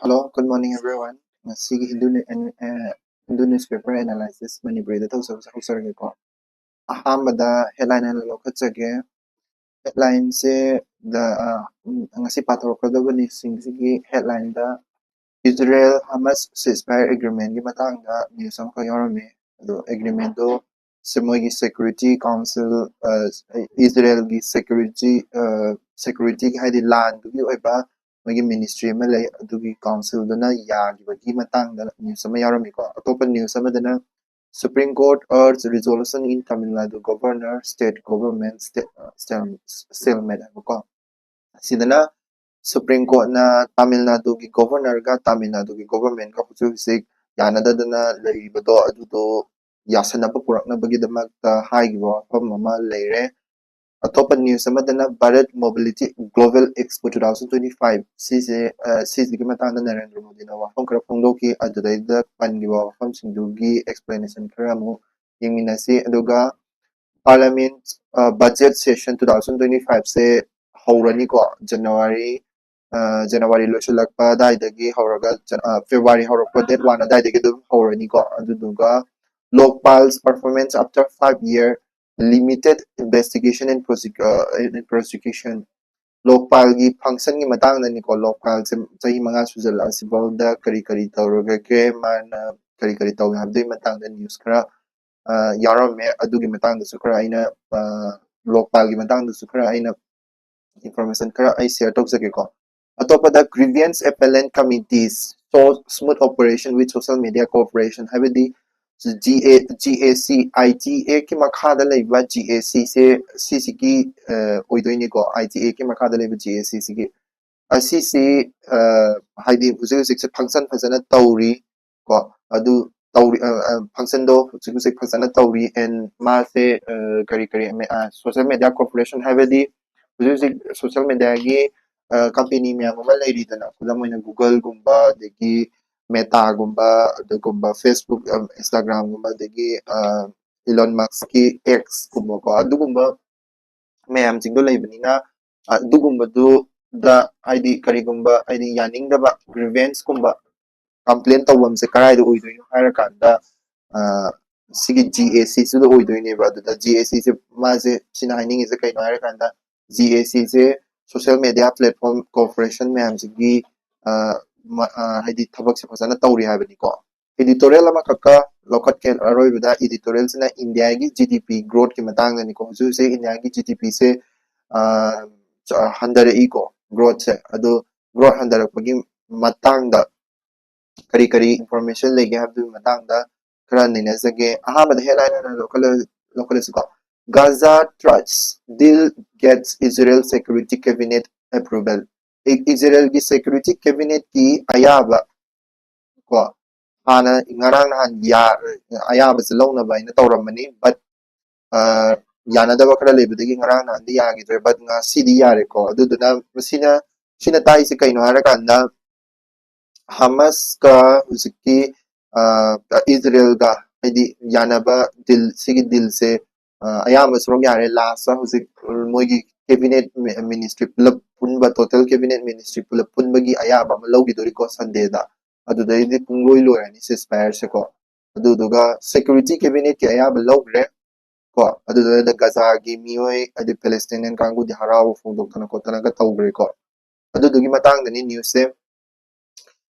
Hello, good morning everyone. Ngasi Hindu newspaper analysis Manipuri da thosarge ko. Ahamada headline na lokachage. Headline se the ngasi pathorokada ni singsi headline da Israel-Hamas ceasefire agreement gi matang da news am ko yorome. Do agreement do semogi security council Israel gi security haidi land gi oiba magi ministry ma lay adugi council dana yagibagi matangda news ama yaramiko atopa news ama dana Supreme Court urged resolution in Tamil Nadu governor state government stalemate ko sidana Supreme Court na Tamil Nadu gi governor ga Tamil Nadu gi government ka husik yanada dana leibado adudo yasana pa purak na bagi damakta haigibo mama leire Top news sama dana Bharat Mobility Global Expo 2025 sisi ki matanda Narendra Modi na wafam kara pungdoki adudayda pangiwa wafam sindugi explanation kara mo yung minasi aduga Parliament Budget Session 2025 se haurani ko January lo sulakpa daidagi hauraga February haurakpa date 1 daidagi dum haurani ko aduduga Lokpal's performance after 5-year limited investigation and prosecution Lokpal gi function gi matang na ni ko Lokpal se chahi mga sujal asibol da kari tawraga ke man kari taw habdoi matang da news kara yarame adugi matang da sukra aina Lokpal gi matang da sukra aina information kara ai share tok sake ko atopa da grievance appellant committees so smooth operation with social media cooperation habidi GAC ITA के मखादा लेबा GAC से CC की ओइदोइनी को ITA के मखादा लेबा GAC से की असी से हाइदी हुजिक से फंक्शन फजना तौरी को अदु तौरी फंक्शन दो हुजिक से फजना तौरी एंड मा से करी में सोशल मीडिया कॉर्पोरेशन हैबदी हुजिक सोशल मीडिया की कंपनी में अमल लेरी दना खुदमोइना गूगल गुंबा देखी Meta gumba Facebook Instagram gumba degi Elon Musk ki X gumba ko adugumba mayam jingdo leibnina adugumba du da ID kari gumba ID yaning da ba grievance gumba complaint tawam se karai do oidoi haira kanda sigi GAC su do oidoi ne ba da GAC se ma se sinaining is kai no haira kanda GAC se social media platform corporation mayam sigi haidi thabak se fasana tawri habani ko editorial ama kaka lokat ken aroi bida editorial sina India gi GDP growth ki matang ni ko ju se India gi GDP se 100 eco growth se adu growth 100 pagi matang da kari information lege habdu matang da kara nina zage aha bada headline local ko Gaza Trust deal gets Israel security cabinet approval Israel की security cabinet की ayaba ko hana ngarang han ya ayaba se lawna ba ina tawramani but yana da bakra lebedagi ngarang han di yagi tre but nga sidi yare ko aduduna sina tai se kaino hara kanda Hamas ka usiki Israel ga hidi yana ba dil sigi dil se ayaba srong yare lasa usik moigi cabinet ministry punba total cabinet ministry punbagi ayaba malawgi dori ko Sunday da adudai di pungloi loirani ceasefire se ko aduduga security cabinet ki ayaba lawgre ko aduda da Gaza gi mioi adi Palestinian kangu di haraw fungdok tana ko tana ka tawgre ko adudugi matang da ni news se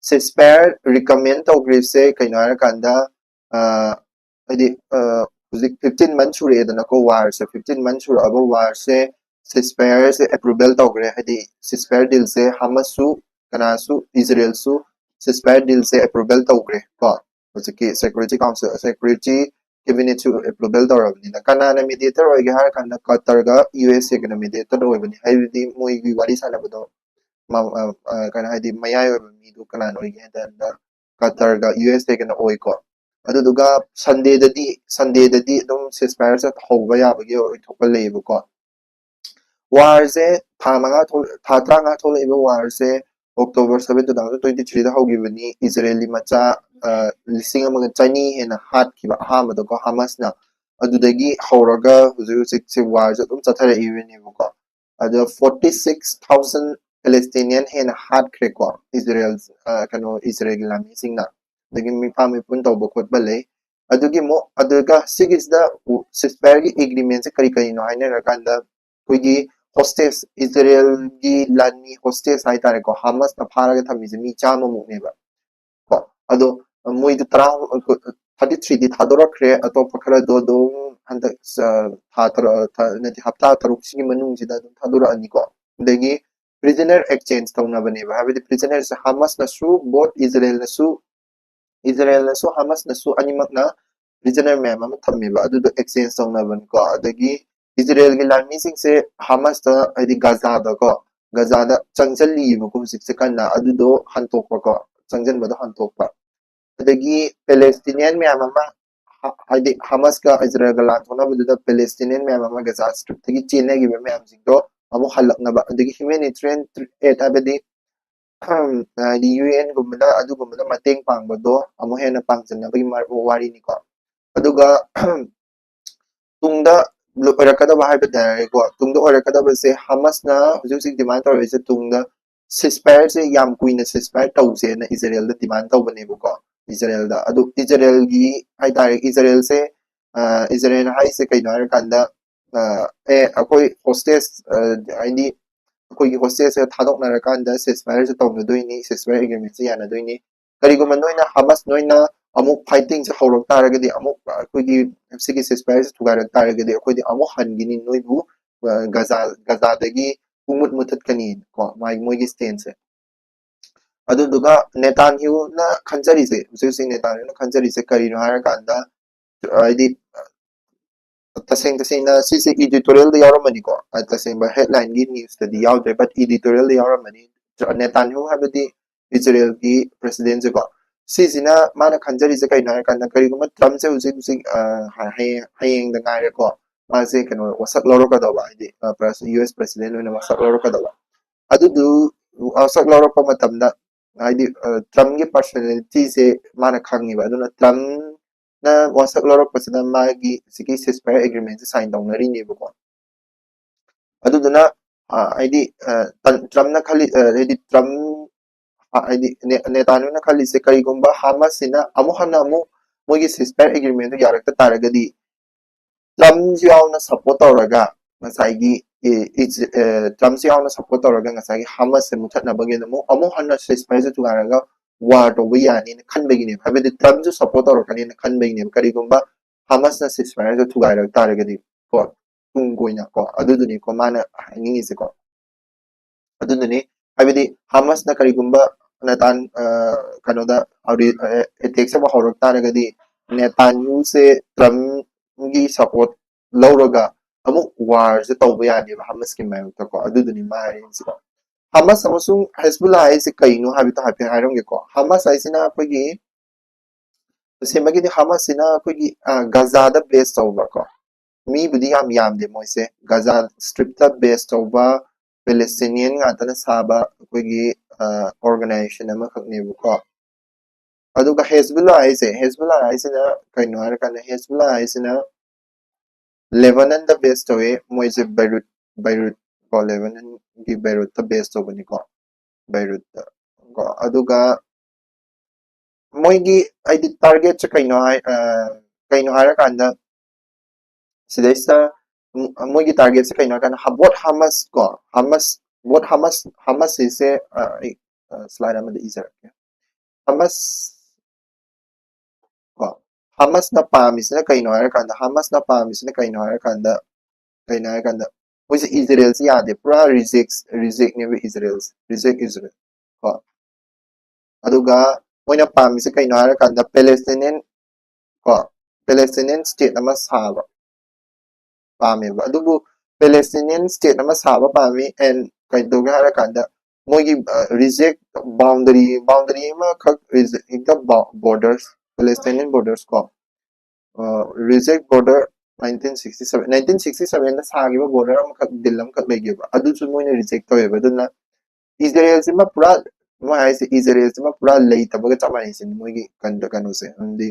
ceasefire recommend tawgre se kainara kanda adi huzik 15 months sure da ko war se 15 months sure abo war se ceasefire se approval tawgre hadi ceasefire deal se Hamas su kana su Israel su ceasefire deal se approval tawgre ko hojiki security council security cabinet su approval tawrabni na kana na mediator oige har kana Qatar ga USA kana mediator oibani haidi moi gi wari sala bado kana haidi mayay oibani du kana oige da Qatar ga USA kana oi ko aduduga Sunday dadi dum ceasefire sa hawba yabagi oi thokpa leibu ko war se tha thole iba war se October 7 2023 da hawgibani Israeli macha lising amang Chinese hena hat kiba ahama da ko Hamas na adudagi hawraga huzik se war sa dum chathara ibani ko adu 46,000 Palestinian hena hard crack ko Israel kano Israel lami singna dagi mi pami pun to bokot balay adugi mo aduga sigis da ceasefire agreement se kari kari no haina rakanda kuigi hostage Israel gi lani hostage hai tare ko Hamas na phara ga thami mi chama mu ne ba ko ado moi du tra 33 di thadora kre ato pakhara do handa tha tar na hafta taruk sigi manung sida thadora ani ko dagi prisoner exchange tawna bane ba habidi prisoners Hamas na su both Israel na su Hamas na su animak na prisoner mem am thammi ba adu exchange tawna ban ko adagi Israel gi lami sing se Hamas ta adi Gaza da ko Gaza da changjal li bu ko sik se kana adu do hantok pa ko changjan ba do hantok pa adagi Palestinian mem am adi Hamas ka Israel ga lan thona bu da Palestinian mem am Gaza strip gi chine gi mem am sing do amu halak na ba adagi humanitarian aid abadi di UN gumada adu gumada mateng pangbodo amu hena pangjanna bagi mar wari ni ko aduga tungda orakada bahai bedare ko tungda orakada se Hamas na hujusik demand tor se tungda ceasefire se yam kuina ceasefire tawse na Israel da demand tawbane ko Israel da adu Israel gi hai tare Israel se Israel hai se kaina kanda akoi hostage aini ꯑꯩꯈꯣꯏꯒꯤ ꯍꯣꯁꯇꯦꯜꯁꯦ ꯊꯥꯗꯣꯛꯅꯔꯀꯥꯟꯗ ꯁꯤꯁꯐꯥꯏꯌꯔꯁꯦ ꯇꯧꯅꯗꯣꯏꯅꯤ ꯁꯤꯁꯐꯥꯏꯌꯔ ꯑꯦꯒ꯭ꯔꯤꯃꯦꯟꯁꯦ ꯌꯥꯅꯗꯣꯏꯅꯤ ꯀꯔꯤꯒꯨꯝꯕ ꯅꯣꯏꯅ ꯍꯥꯃꯁ ꯅꯣꯏꯅ ꯑꯃꯨꯛ ꯐꯥꯏꯇꯤꯡꯁꯦ ꯍꯧꯔꯛ ꯇꯥꯔꯒꯗꯤ ꯑꯃꯨꯛ ꯑꯩꯈꯣꯏꯒꯤ ꯁꯤꯒꯤ ꯁꯤꯁꯐꯥꯏꯌꯔꯁꯦ ꯊꯨꯒꯥꯏꯔꯛ ꯇꯥꯔꯒꯗꯤ ꯑꯩꯈꯣꯏꯗꯤ ꯑꯃꯨꯛ ꯍꯟꯒꯅꯤ ꯅꯣꯏꯕꯨ ꯒꯖꯥꯗꯒꯤ ꯄꯨꯡꯃꯨꯠ ꯃꯨꯊꯠꯀꯅꯤ ꯀꯣ ꯃꯣꯏꯒꯤ ꯁ꯭ꯇꯦꯟꯁꯦ ꯑꯗꯨꯗꯨꯒ ꯅꯦꯇꯥꯟꯌꯥꯍꯨꯅ ꯈꯟꯖꯔꯤꯁꯦ ꯍꯧꯖꯤꯛ ꯍꯧꯖꯤꯛ ꯅꯦꯇꯥꯟꯌꯥꯍꯨꯅ ꯈꯟꯖꯔꯤꯁꯦ ꯀꯔꯤꯅꯣ ꯍꯥꯏꯔꯀꯥꯟꯗ ꯍꯥꯏꯗꯤ तसेंग सिसे एडिटोरियल दा यावरमनिको तसेंग हेडलाइन गी न्यूज़ तदी यावदे बट एडिटोरियल दा यावरमनि नेतान्याहू हाबदी इजराइल की प्रेसिडेंट से को सिसिना माना खंजरी से कइना कन करिगुम ट्रम्प से उसे उसे हायेंग दा गायरे को मासे कनो वसक लौरो का दबा हाइदि यूएस प्रेसिडेंट ओइना वसक लौरो का दबा अदुदु वसक लौरो को मतमदा हाइदि ट्रम्प की पर्सनालिटी से माना खंगिबा अदुना Trump na wasak lorok pasina magi siki ceasefire agreement se sign dawnari ne bako aduduna aidi Trump na khali aidi Trump aidi netanu na khali se kari gumba Hamas sina amu hana amu mogi ceasefire agreement yarakta taragadi Trump yauna support tawraga ngasai Trump yauna support tawraga ngasai Hamas se muthatna bagi amu hana ceasefire se tugaraga war to yani khan begini habedi Trump ju support or kani khan begini kari gumba Hamas na ceasefire ju thugai tare gadi ko tung goina ko aduduni ko mana hangi se ko aduduni habedi Hamas na kari gumba natan kanoda auri attack sa bahorok tare gadi Netanyahu se Trump gi support lawraga amu war se tawba yani Hamas ki mayu ko aduduni ma harin se ko Hamas amasung Hezbollah ay si kaino habito happy harong ko Hamas ay sina kogi semagi ni Hamas sina kogi Gaza da base over ko mi budi yam de moise Gaza strip da base over Palestinian nga ta na saba kogi organization ama khakne ko aduga Hezbollah ay sina kaino har kana Hezbollah ay sina Lebanon da base to moise Beirut ko Lebanon gi Beirut da base to bani ko Beirut ko aduga moigi aidi target sa kaino hara kanda sidaisa moigi target sa kaino kana what Hamas ko Hamas is slide amada isa Hamas ko Hamas na pamis na kaino hara kanda Hamas na pamis na kaino hara kanda which Israel si ade pura reject ne reject Israel ko aduga moina pamis sa kaino hara kanda Palestinian state nama saba pami ba adubu Palestinian state nama saba pami and kaidoga hara kanda mogi reject boundary ma khak reject borders Palestinian borders ko reject border 1967 na sagiba border am khak dilam khak legiba adu su moina reject toyeba aduna Israel sima pura mo hai se Israel sima pura lei tabaga chamani sin mogi kanu se andi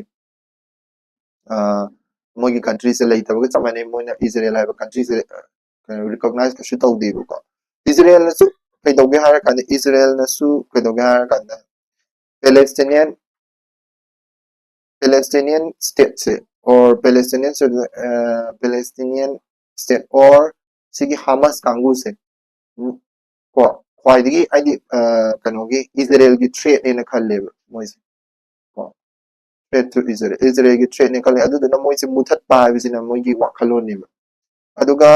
मोगी country से लेता बगे चमाने Mona Israel है country से recognize का शुता उदे को Israel ने kaidoge hara kanda Israel na su kaidoge hara kanda Palestinian state se or Palestinian state or sigi Hamas kangu se ko khwaidigi aidi kanogi Israel gi threat ne khalle moise ko threat to Israel gi threat ne khalle adu na moise muthat pa bisina moigi wakhalon ne aduga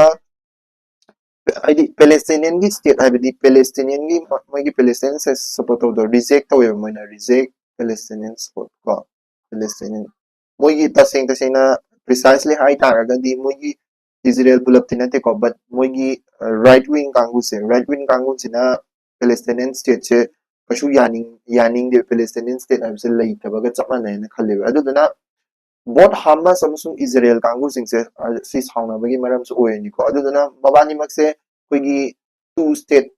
aidi Palestinian gi state aidi Palestinian gi moigi Palestinian se support to reject to moina reject Palestinian support ko Palestinian moigi tasena precisely high taragadi moigi Israel pulap tinate ko but moigi right wing kangu sina Palestinian state che kashu yaning de Palestinian state abse lai tabaga chapana na khalle adu dana both Hamas amasung Israel kangu sing se si sauna bagi maram su oyni ko adu dana babani makse koigi two state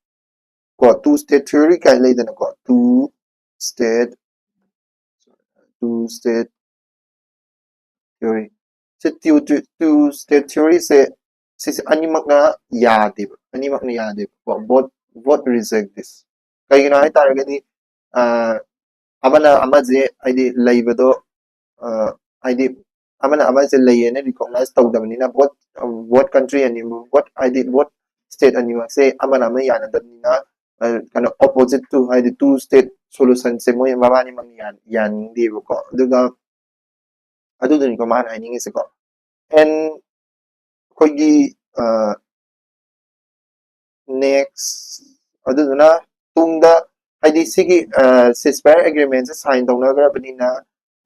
theory kai lai dana ko state theory se two state theory se animak na yade both reject this kai gina hai taragadi amana amaje aidi laibado aidi amana amaje layene recognize tawdabanina both country and both state animak se amana ama yana dadina kind of opposite to aidi two state solution se moy mabani mang yan di ko aduga adudani ko man haning is ko and koigi next aduduna tungda haidi sigi ceasefire agreement se sign tawnagrabadina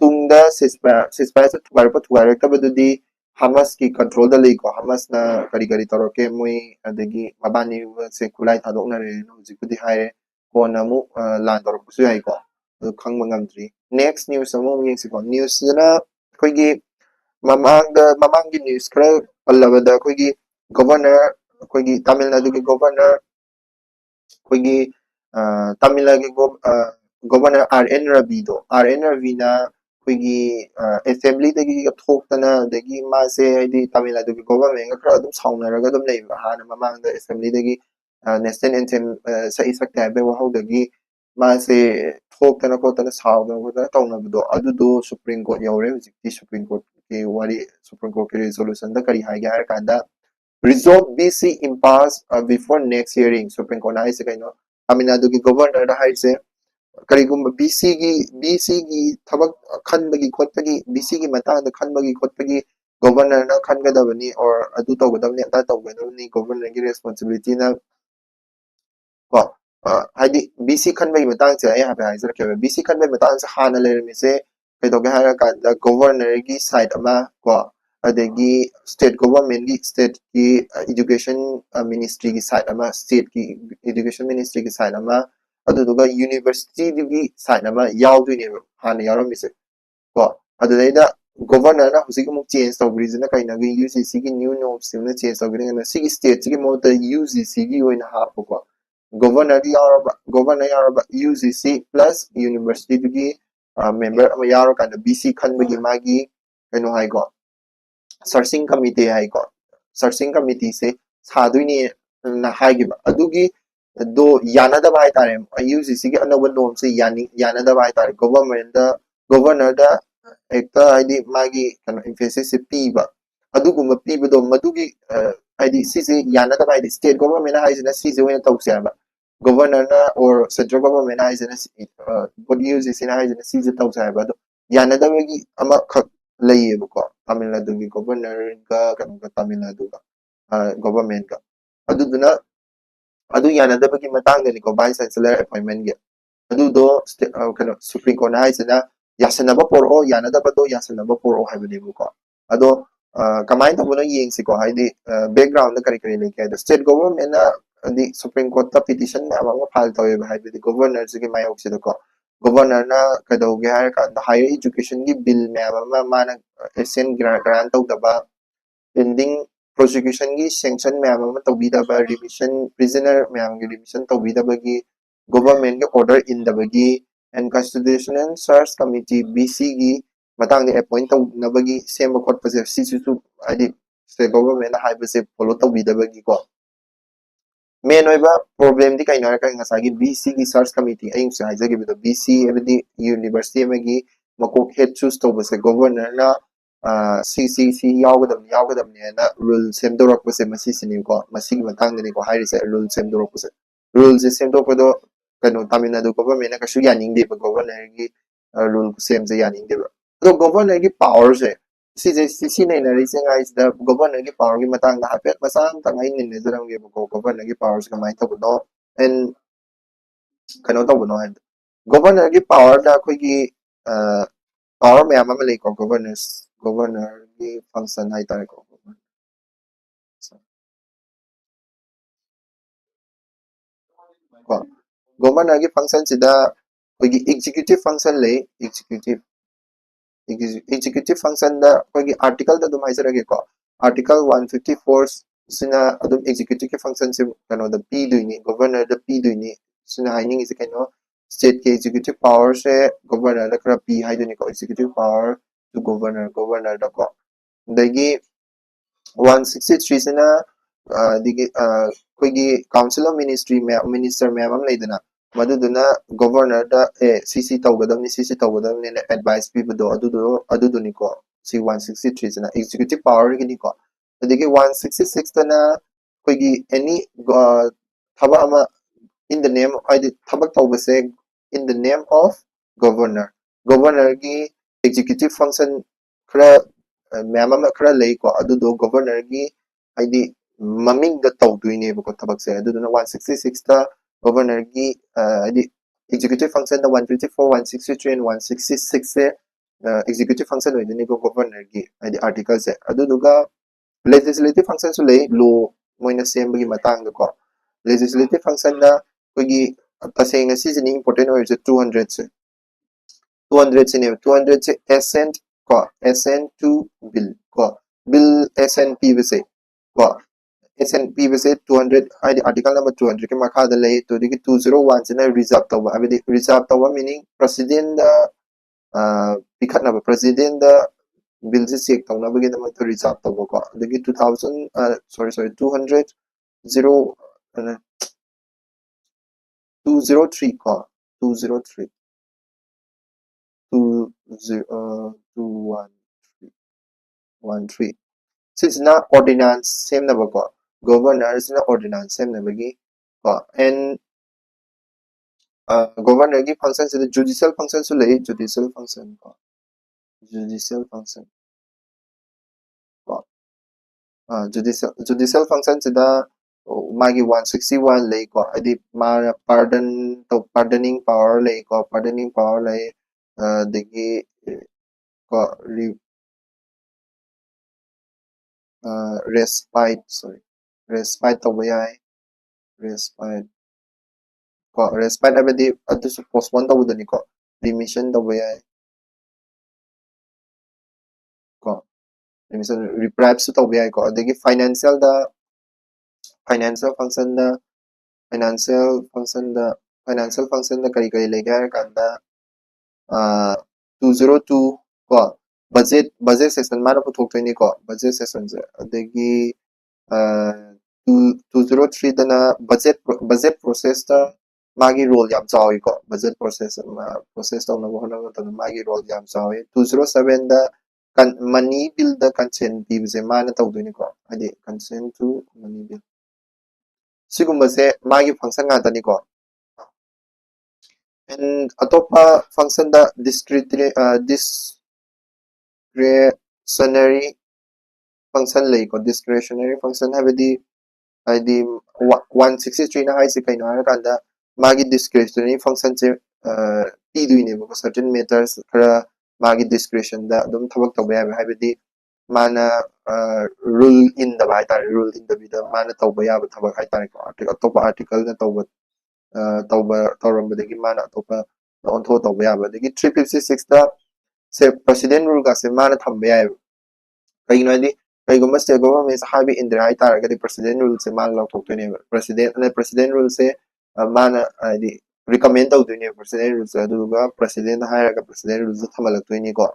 tungda ceasefire se thugaraktabadudi Hamas ki control da lei ko Hamas na kari toroke moi adagi mabani se kulai thadokna re no jikudi haire ko na mu lan torok su yai ko khangba ngamdri next news amu yeng ko news na koigi mamanggi news kara pallabada koigi governor koigi Tamil Nadu ki governor koigi Tamil Nadu ki governor RN Ravi na koigi assembly dagi thoktana dagi ma se haidi Tamil Nadu ki government ga kara adum saunaraga adum leiba hana mamangda assembly dagi national anthem sa isakta be wahawdagi ma se thoktana kotana saudana tawnabdo adudo Supreme Court yaure hujikti Supreme Court ki wari Supreme Court ki resolution da kari haiga har kanda resolve BC impasse before next hearing Supreme Court na haise kaino Tamil Nadu ki governor da haise karigum BC gi thabak khanbagi khotpagi BC gi matang da khanbagi khotpagi governor na khangadabani or adu tawgadabani ata tawgadabani governor gi responsibility na ko haidi BC khanbagi matang se ai habe haizar ke BC khanbagi matang se hana lermi se kaidoge hara ka da governor gi side ama ko adagi state government gi state ki education ministry gi side ama state ki education ministry gi side ama aduduga university gi side ama yaudine hana yaromi se ko adudaida governor na husigi muk change tawgrizina kaina gi UGC gi new norms na change tawgrina sigi state gi mota UGC gi oina hapo ko governor yaraba UGC plus university gi member ama yaro kana BC khanbagi magi kaino hai ko searching committee hai ko searching committee se saduini na haigiba adugi do yanadaba hai tare UGC gi another norm se yanadaba hai tare governor da ekta haidi magi kana emphasis se piba aduguma pibado madugi haidi sise yanadaba haidi state government haisina sise wena tawseba governor na or central government haisina what UGC na haisina sise tawseba ado yanadaba gi ama khak layeba ko Tamil Nadu gi governor ga kana Tamil Nadu ga government ga aduduna adu yanadaba gi matang ni ko vice chancellor appointment gi adu do kana Supreme Court na haisina yasanaba poro yanadaba do yasanaba poro haibani ko ado kamai ta bono yeng siko haidi background da kari leke da state government na di Supreme Court ta petition na ama file tawe ba haidi governor sigi mai oksida ko governor na kadauge har ka higher education gi bill me ama mana SN grant tawdaba pending prosecution gi sanction me ama tawbidaba revision prisoner me am gi revision tawbidaba gi government gi order in dabagi and constitutional search committee BC gi matang ni appoint nabagi same court pase sisu adi state government na hai pase follow tawbidabagi ko main problem di kaino ka ngasagi BC gi search committee ayung sa haizagi bido BC ebdi university magi makok head choose to base governor na CCC yawgadam ne na rule semdorok base masi sini ko masi gi matang ni ko hairi se rule semdorok base rule se semdorok ko do kano Tamil Nadu government na kasu yaning de governor gi rule sem se yaning de do governor gi power se si na reason the governor gi power gi matang da hapet masang tangai ni ne zarang gi ko governor gi powers ga mai tabu no and kano tabu no and governor gi power da khoi gi power me ama le ko governor gi function hai tare ko governor gi function sida khoi gi executive function le executive function da khoi gi article da dum hai sarage ko article 154 sina adum executive function se kano da p doini governor da p doini sina haining is kano state ke executive power se governor da kra p hai doini ko executive power to governor da ko dagi 163 sina digi koigi council of minister ma'am leidana maduduna governor da cc tawgadam ne advice pibudo adudo ni ko si 163 sina executive power gi ni ko adigi 166 tana koigi any thaba ama in the name of thabak tawbase in the name of governor gi executive function kra ma'am ama kra lei ko adudo governor gi haidi maming da tawduine ko thabak se aduduna 166 ta governor gi haidi executive function da 154 163 and 166 se executive function hoidini ko governor gi haidi article se aduduga legislative function su lei law moina sembagi matang da ko legislative function da kogi tasengna sisini important hoise 200 se 200 se assent ko assent to bill SNP base ko SNP base 200 ID article number 200 ke makha da lay to digi 201 sina reserve tawa abidi reserve tawa meaning president da pikhat na president da bill se check taw na bagi da to reserve tawa ko digi 2000 sorry 200 0 203 ko 203 213 since na ordinance same na ba ko governor is na ordinance same na bagi ko and governor gi function is the judicial function so lay judicial function ko judicial function is the magi 161 lay ko adi ma pardoning power lay digi ko respite tawa yai respite abadi adu su postpone tawa dani ko remission tawa yai ko remission reprieve su tawa yai ko adagi financial function da kari lay ga kanda 202 ko budget session mana puthoktoini ko budget session se adagi 203 dana budget process ta magi role yam chawi ko budget process ta na bohna ta magi role yam chawi 207 da money bill da consent bill se mana tawduni ko adi consent to money bill sigumba se magi function nga tani ko and atopa function da discretionary function lay ko discretionary function habedi ID 163 na haise kaino harakanda magi discretionary function se piduine ko certain matters kara magi discretion da dum thabak tawba yabe habedi mana rule in the bida mana tawba yabe thabak haitare ko article na tawba tawrambadagi mana atopa ontho tawba yabe dagi 356 da se president rule ga se mana thamba yabe kaino adi kaigumba state government habi indra hai taragadi president rule se man law thoktoine president rule se mana adi recommend tawdune president rule se aduga president hairaga president rule se thamalaktoine ko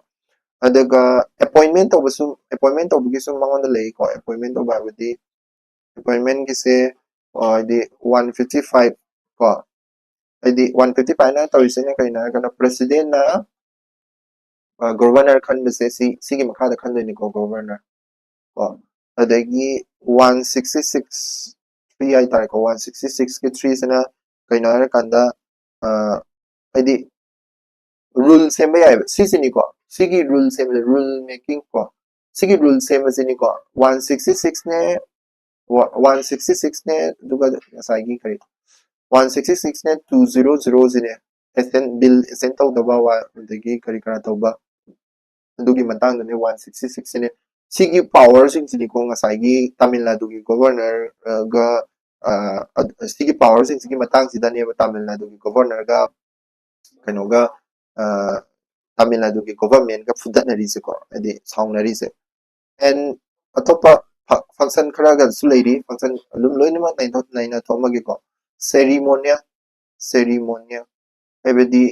adaga appointment tawbagi sum mangonda lay ko appointment tawba abadi appointment gi se the 155 ko the 155 na tawisi na kay na kana president na governor khan base si makha da khan ni ko governor ko adagi 166 3 ay tar ko 166 ke 3 sana kay na kanda the rule same ay sini ko sigi rule same rule making ko sigi rule same sini ko 166 ne 166 ne duga nasagi kare 166 ne 2000 ne SN bill SN tau daba wa dagi kari kara tau ba dugi matang ne 166 ne sigi power sing sini ko ngasagi Tamil Nadu gi governor ga sigi power sing sigi matang sida ne Tamil Nadu gi governor ga kano ga Tamil Nadu gi government ga fudatnari se ko adi saungnari se and atopa function khara ga su leiri function lum loina ma naina thoma gi ko ceremonial ebedi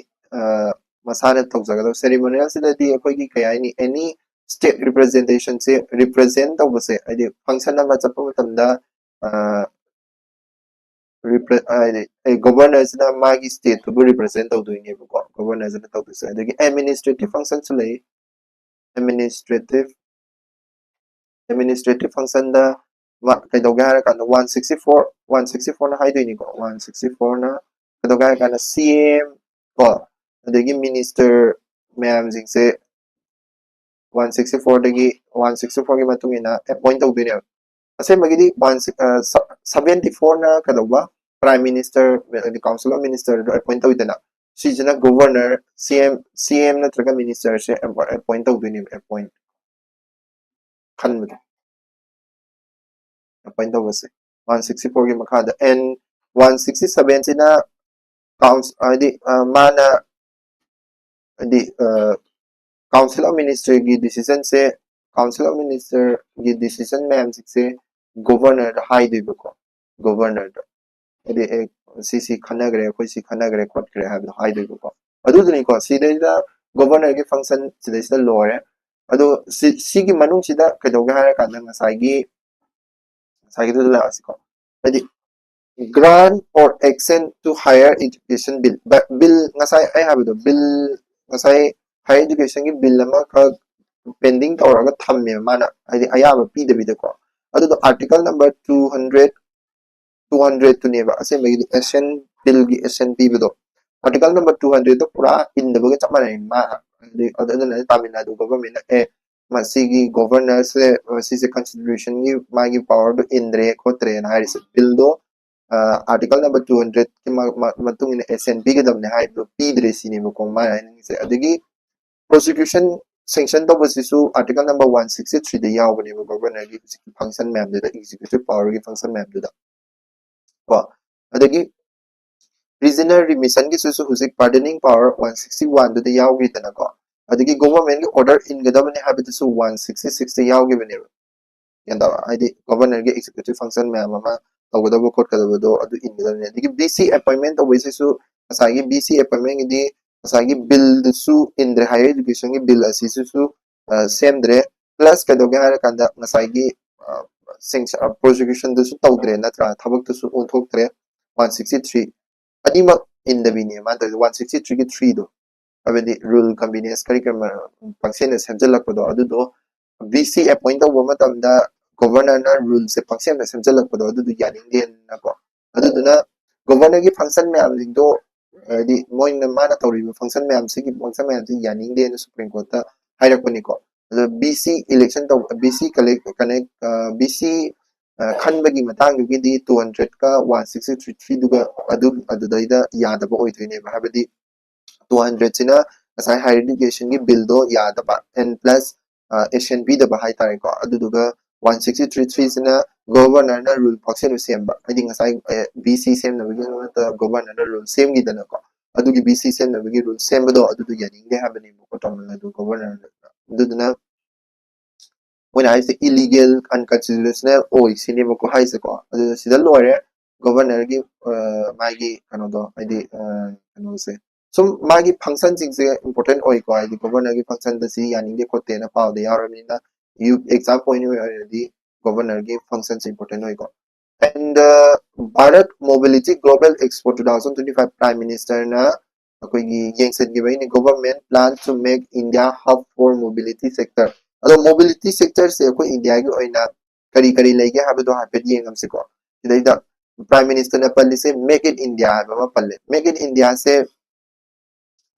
masana tawjaga ceremonial sida di akoi gi kayani any state representation se represent tawba se adi function na chappa matamda governor sida magi state to represent tawdoini ko governor sida tawdu se adi administrative function su lei administrative function da kaidoga hara kana 164 na haidoini ko 164 na kaidoga hara kana CM ko adagi minister mayam jingse 164 dagi 164 gi matung ina appoint tawdoini ase magidi 74 na kaidoga prime minister the council of minister appoint tawidana sijina governor CM na traga minister se appoint tawdoini appoint khanbado appoint tawbase 164 gi makada and 167 sina counts adi mana adi council of minister gi decision se council of minister gi decision ma'am se governor high do ko governor adi cc khanagre koi si khanagre kot kre ha high do ko adu duni ko si da governor gi function sida lore adu si gi manung sida kadoga hara kana ngasai gi do la asiko adi grant or extend to higher education bill bill ngasai I have the bill ngasai higher education gi bill ama ka pending tawraga thamme mana adi ayaba pi de bide ko adu article number 200 to neba ase me SN bill gi SN pi bido article number 200 to pura in the baga chamana ma adu na Tamil Nadu government masigi governor se sisi constitution gi magi power do indre khotre na haris bill do article number 200 ki matung in SNP ga damne hai do pidre sini mo ko ma ni se adigi prosecution sanction to basisu article number 163 de yaw bani governor gi function ma'am de executive power gi function ma'am de ko adigi prisoner remission gi su husik pardoning power 161 de yaw gi tana ko adigi government gi order in ga damne habitu su 166 de yaw gi bani yanda adi governor gi executive function ma'am ama tawdabo kot kadabo adu indane digi BC appointment awise su asagi BC appointment di asagi bill su indre higher education gi bill asisu su semdre plus kadoga hara kanda asagi prosecution su tawdre natra thabak su unthoktre 163 adima indabini ma 163 gi 3 do abedi rule convenience curriculum function semjalak do adu do BC appoint awwa matamda governor na rule se function na semjalak do adu yaning den na ko adu na governor gi function me am do di moin na mana tawri function me am sigi function me am yaning den supreme court ta hairak ko ni ko adu BC election to BC connect BC khanbagi matang gi di 200 ka 163 duga adu daida yadaba oitine ba habadi 200 sina asai higher education gi bill do yadaba and plus SNP da bahai tare ko aduduga 163 sina governor na rule function semba I think asai BC sem na bigi na governor na rule same gi dana ko adugi BC sem na bigi rule semba do adudu yaning de habani ko tamna do governor aduduna when I say illegal unconstitutional o sinema ko hai se ko adu sida lore governor gi magi kano do id kano se so magi function jing se important oi ko id governor gi function da si yaning de ko te na paw de yaramina you example ni di governor gi function important oi ko And Bharat Mobility Global Expo 2025 Prime Minister na akoigi yengsengibaini government plans to make India hub for mobility sector. Ado mobility sector se akoi India gi oina kari lege habado hapet yengamse ko. Sidaida Prime Minister na palli se make in India ba palle. Make in India se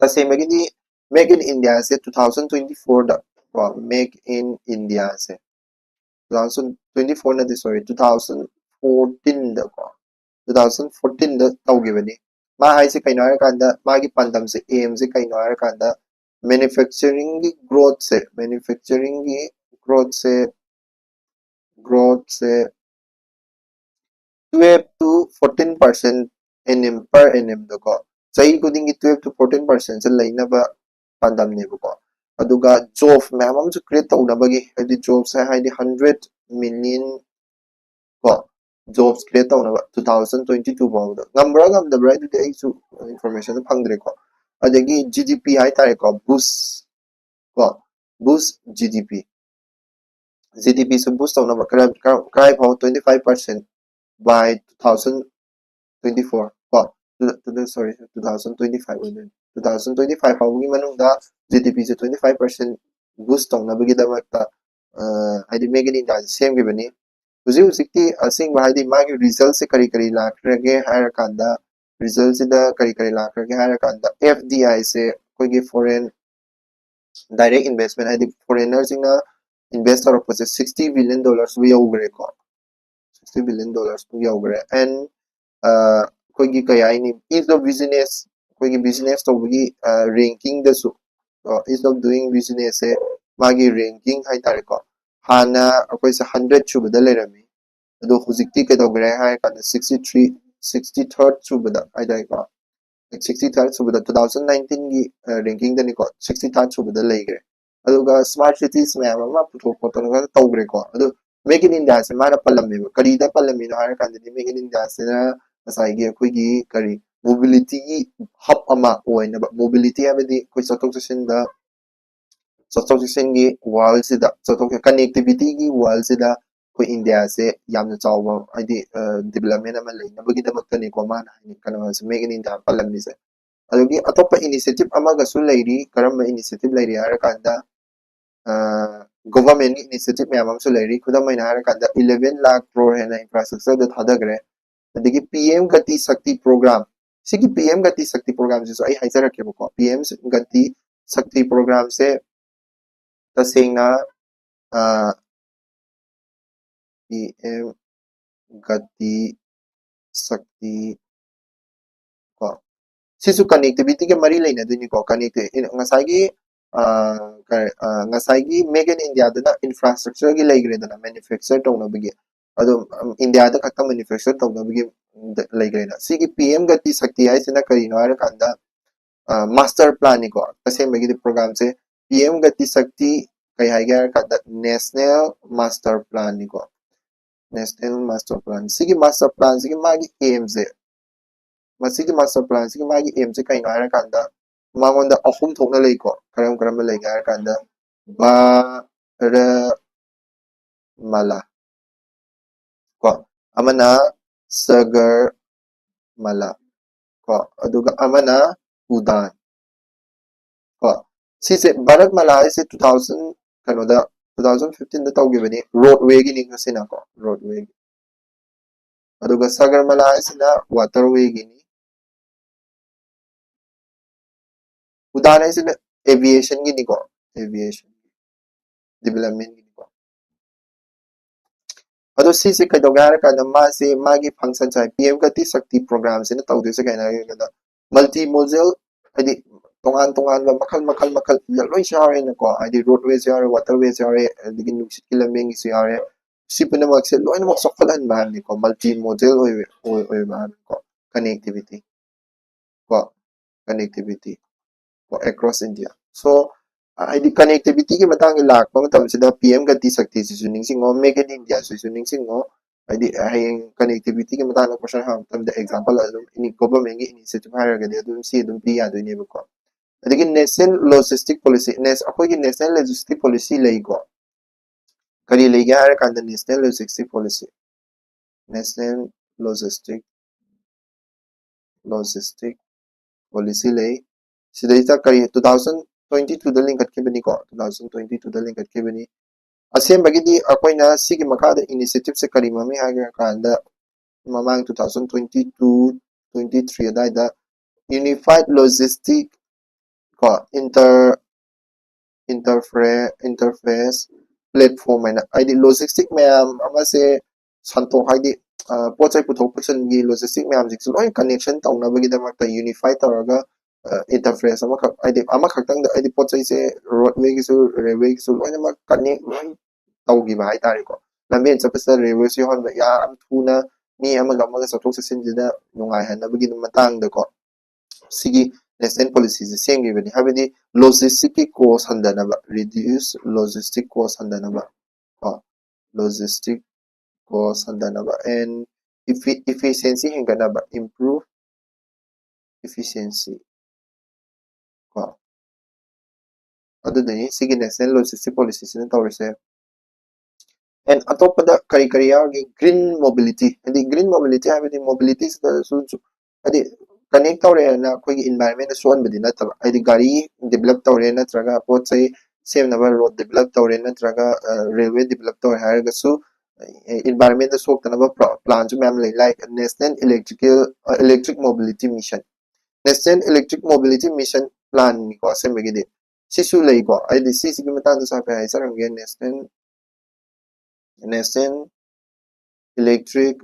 tasemagini make in India se 2024 da make in India se 2024 na sorry 2014 da ko 2014 da tawgibani ma haise kaino harakanda magi pandam se aim se kaino harakanda manufacturing gi growth se 12 to 14% NM per NM da ko sahi kudingi 12 to 14% se laina ba pandam ne ko aduga job mamam su create tawna adi job sa haidi 100 million ko jobs create tawna 2022 fawda ngam the right de su information phangdre ko adagi GDP hai tare ko boost GDP su boost tawna cry for 25% by 2024 ko sorry 2025 2025 fawgi manungda GDP su 25% boost tawna bagi damakta haidi megin india same gibani hujikti asingba haidi magi result se kari lakrage harakanda result se da kari lakrage harakanda FDI se koigi foreign direct investment haidi foreigners inga investor of $60 billion we yogre ko $60 billion we yogre and koigi kaya ini ease of business koigi business to bagi ranking da su ease of doing business se magi ranking hai tare ko hana akoi se 100 chubada lerami ado hujikti kedogre hai kana 63rd chubada ai dai ko 63rd chubada 2019 gi ranking da ni ko 63rd chubada leigre aduga smart cities ma'am ma puthok potona tawgre ko adu make in india se mara palami kari da palami no har kan di make in india se na asai gi khoi gi kari mobility hub ama oina mobility abadi koi satok sin da satok sin gi world se da satok connectivity gi world se da ko India se yamna chawba adi development ama leina bagi da makani ko man kana se make in India palamni se adugi atopa initiative ama ga su leiri karamba initiative leiri harakanda government initiative ma'am हम सुलेरी खुदा मैं नार का 11 lakh crore है ना infrastructure the थादा करे देखिए PM गति शक्ति प्रोग्राम सिकी पीएम गति शक्ति प्रोग्राम से आई हाइजर रखे बको पीएम गति शक्ति प्रोग्राम से तसेंगना पीएम गति शक्ति को सिसु कनेक्टिविटी के मरी लेना दुनी को connect ngasagi ngasagi make in India da infrastructure gi leigre da manufacture tawna bagi ado India da khata manufacture tawna bagi leigre da sigi PM gati shakti hai sina kari no har kanda master plan ni ko tase bagi program se PM gati shakti kai hai ga kanda national master plan ni ko national master plan sigi master plan sigi magi aim se masigi master plan sigi magi aim se kai no har kanda mangonda ahum thokna lei ko karam lei ga kanda Baramala ko amana Sagar Mala ko aduga amana Udan ko sise Bharat Mala ise 2000 kanoda 2015 da tawgibani roadway gi ninga sina ko roadway aduga Sagar Mala ise na waterway gi ni Udan ise na aviation gi ni ko aviation development gi ni ko ado sise kaidoga harakanda mase magi function sai PM gati shakti program se na tawde se kaina ga multi modal adi tongan ba makal loi share na ko adi roadways yare waterways yare adi nusit kilambeng is yare sipuna mak se loi na sokfalan ba ni ko multi modal oi ba ko connectivity ko across India so adi connectivity ki matang ilak pa matam sida PM gati shakti si suning singo make in India si suning singo adi hayeng connectivity ki matang na question ham tam the example alum ini government gi initiative hire ga de dum si dum pi ya do ni ko adagi national logistic policy akogi national logistic policy lei ko kari lei ga hire kan national logistic policy national logistic policy lay sidaita kari 2022 da link kibani ko 2022 da link kibani asem bagidi akoina sigi makada initiative se kari mami haga kanda mamang 2022 23 daida unified logistic ko interface platform aina aidi logistic mayam amase santo haidi pochai puthok puchan gi logistic mayam jik loi connection tawna bagi damakta unify tawraga interface ama khak aidi ama khaktang da aidi pochai se roadway gi su railway gi su loi na connect loi tawgi ba hai tari ko lamben chapasa railway si hon ba ya am thuna mi ama gamaga sathok sasin jida nungai hanna bagi matang da ko sigi national policies sengi bani habidi logistic cost handanaba reduce logistic cost handanaba logistic cost handanaba and efficiency henganaba improve efficiency adudani sigi national logistic policies na tawrise and atopada kari kari yargi green mobility adi green mobility habidi mobility su adi connect tawre na koi environment suan badi na taba adi gari develop tawre na traga pochai same number road develop tawre na traga railway develop tawre haraga su environment sok tanaba plan ju ma'am like national electric mobility mission national electric mobility mission plan ni ko asem gidi sisu lay ko adi sisi gi matang sa pa isa rang national electric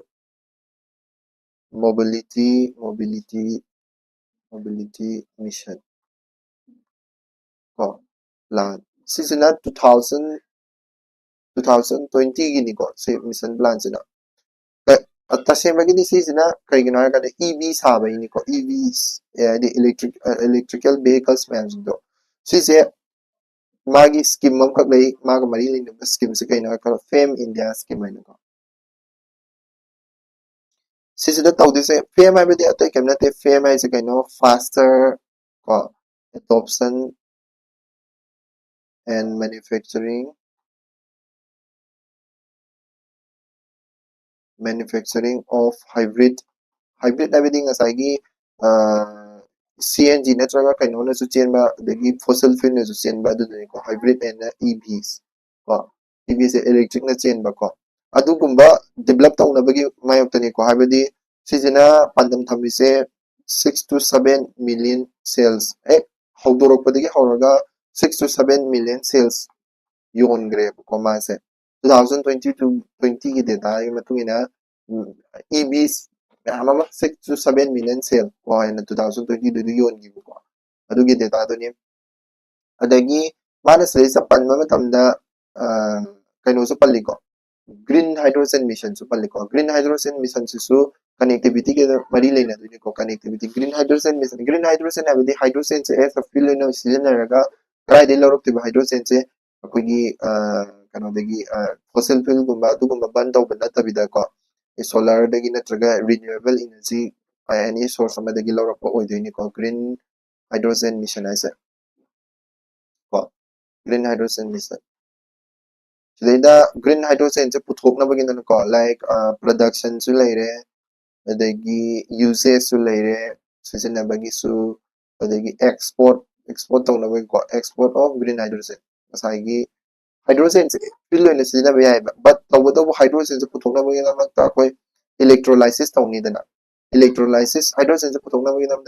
mobility mission plan sisina 2020 gini ko se mission plan sina tasema gini sisina kay ginawa kada EV saba ini ko EVs the electrical vehicles man do sise magi scheme mam kak lay maga mari lay ng scheme se kay na ka fame India scheme ay ko sisida tawdi se fame ay bidi atay kem na te fame ay se kay no faster ko adoption and manufacturing of hybrid everything asagi CNG natraga kaino na su chen ba dagi fossil fuel na su chen ba du ko hybrid and EVs ko EVs electric na chen ba ko adu gumba develop taw na bagi mayok tani ko habidi sisina pandam thamise 6 to 7 million cells hawdorok padagi hawraga 6 to 7 million cells yon gre ko mase 2022 20 ki data yung matungina EVs amama 6 to 7 million sale ko ay na 2020 do yon gibo ko adugi data do ni adagi mana sa panma matamda kaino sa paliko green hydrogen mission su paliko green hydrogen mission su connectivity ke mari leina do ni ko connectivity green hydrogen abdi hydrogen se as a fuel no season raga try de lorok te hydrogen se akogi kano dagi fossil fuel gumba du gumba ban taw ban tabida ko solar dagi natraga renewable energy any source ama dagi lorok po oy do ni ko green hydrogen mission asa ko green hydrogen mission Sida green hydrogen se puthok na bagin ko like production su leire adagi usage su leire sisina bagi su adagi export taw na bagi ko export of green hydrogen masagi hydrogen se pilo na sisina ba yai but taw hydrogen se puthok na bagi na ta koi electrolysis taw ni dana electrolysis hydrogen se puthok na bagi na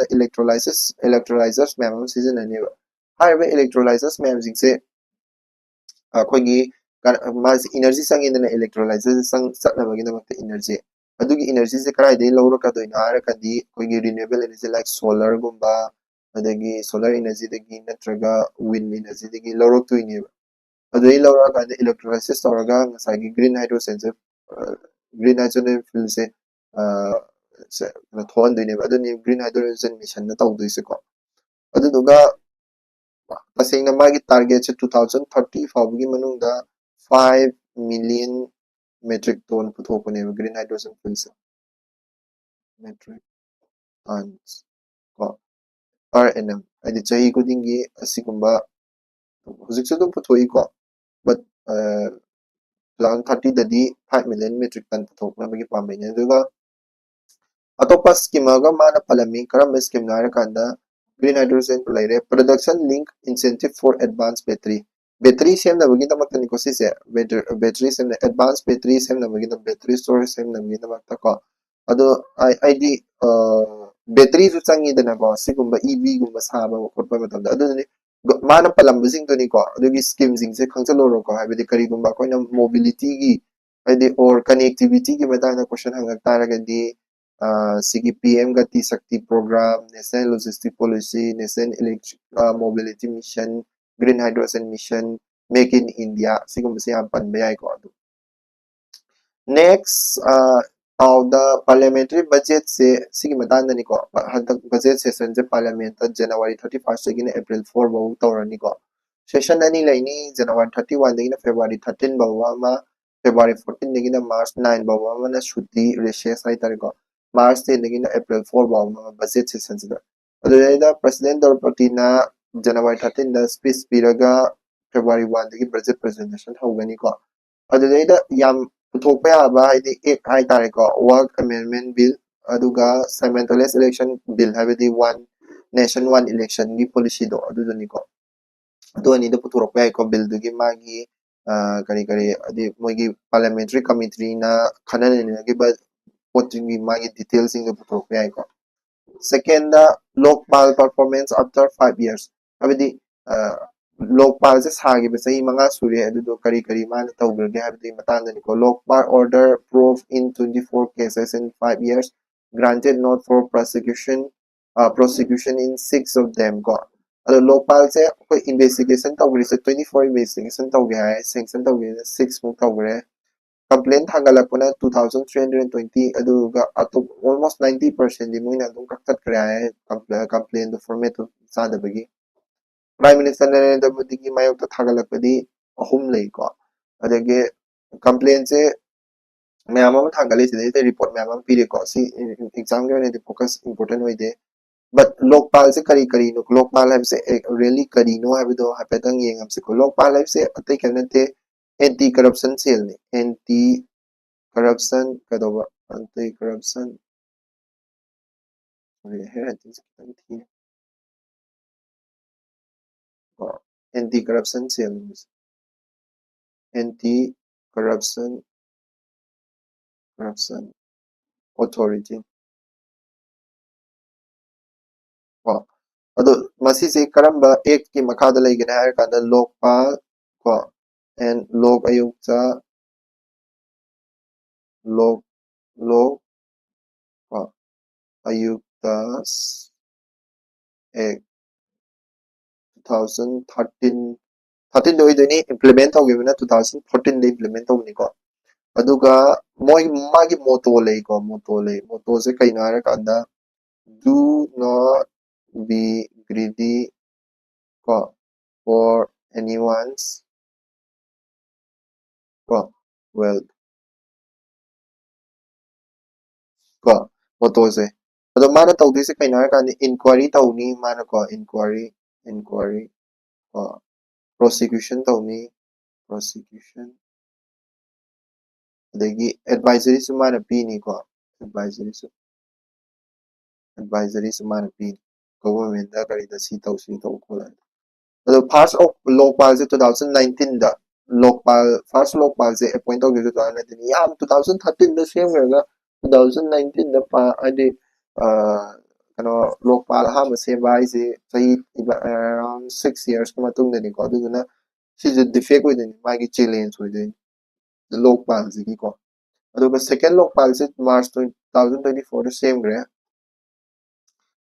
electrolyzers ma'am sisina ni ba haiba electrolyzers ma'am jingse akogi mas energy sang indana electrolysis sang satna bagina makta energy adugi energy se karai dei lawro ka doina ara kadi koigi renewable energy like solar gumba adagi solar energy dagi natraga wind energy dagi lawro tu ini adui lawro ka electrolysis tawraga ngasagi green hydrogen fuel se na thon doine aduni green hydrogen mission na tawdui se ko aduga tasengna magi target se 2030 fawgi manungda 5 million metric ton puthokone green hydrogen fuel cell metric tons ko per annum adi chahi kudingi asigumba hujik se dum puthoi ko but 2030 dadi 5 million metric ton puthokna bagi pambaine aduga atopa scheme aga mana palami karamba scheme na kanda green hydrogen laire production link incentive for advanced battery sem na bagi tamak ni ko sise battery sem na advanced battery sem na bagi battery storage sem na bagi tamak ta ko ado id battery su changi dana ko sigumba ev gumba saba ko pa matam ado ni mana palambasing to ni ko adugi scheme sing se khangchalo ro ko habidi kari gumba ko na mobility gi id or connectivity gi matang na question hangak taraga di sigi PM Gati Shakti Program, National Logistic Policy, National Electric Mobility Mission, Green Hydrogen Mission, Make in India, sigum siya panbayay ko ado. Next, the parliamentary budget se sige matanda ni ko hantag budget session se parliament January 31st segin April 4 baw tawran ni ko. Session na nila ini January 31 dagina February 13 bawa ma February 14 dagina March 9 bawa ma na shuti recess ay tari ko. March 10 dagina April 4 bawa ma budget session sida. Adayda President Dorpati na January 13 da speech piraga February 1 dagi budget presentation hawgani ko. Adayda yam puthokpa yaba haidi ek hai tare ko work amendment bill aduga simultaneous election bill habidi one nation one election gi policy do adu ni ko adu ani do puthokpa ai ko bill du gi magi kari adi mogi parliamentary committee na khanane ne gi ba voting gi magi details ing do puthokpa ai ko second lokpal performance after 5 years habidi lokpal se sagi ba sahi manga suri adu kari man tawgrage habidi matanda ni ko lokpal order proof in 24 cases in 5 years granted not for prosecution in 6 of them ko adu lokpal se ko investigation tawgri se 24 investigation tawge hai sanction tawge 6 muk tawgre complaint hangalakuna 2320 aduga atop almost 90% di moina dum kaktat kray complaint do format sada bagi Prime Minister Narendra Modi ki mayok ta thagalakpadi ahum lei ko adage complaint se mayamam thagali se report mayamam pire ko si exam ge ne focus important hoy de but lokpal se kari no lokpal have se really kari no have do hapetang yengam se ko lokpal have se atai kanate anti corruption cell ne anti corruption kadoba anti corruption here I think anti corruption cell anti corruption authority ko ado masi se karamba ek ki makhada laigena har kada lokpal ko and lok ayukta lok ko ayuktas ek 2013 do ideni implement tawgibna 2014 de implement tawni ko aduga moi magi moto se kaina har kada do not be greedy for anyone's wealth moto se ado mana tawdi se kaina har kada inquiry tawni mana ko inquiry prosecution tawni adagi advisory su mana pini ko advisory su mana pini government da kari da si taw ko the first of lokpal se 2019 da first lokpal se appoint tawge 2019 yam 2013 da same ga 2019 da pa ade kano lokpal ha ma se bai se sahi around 6 years kuma tung da ni ko aduna si the defect with ni magi challenge with the lokpal se ki ko aduga second lokpal se March 2024 da same gre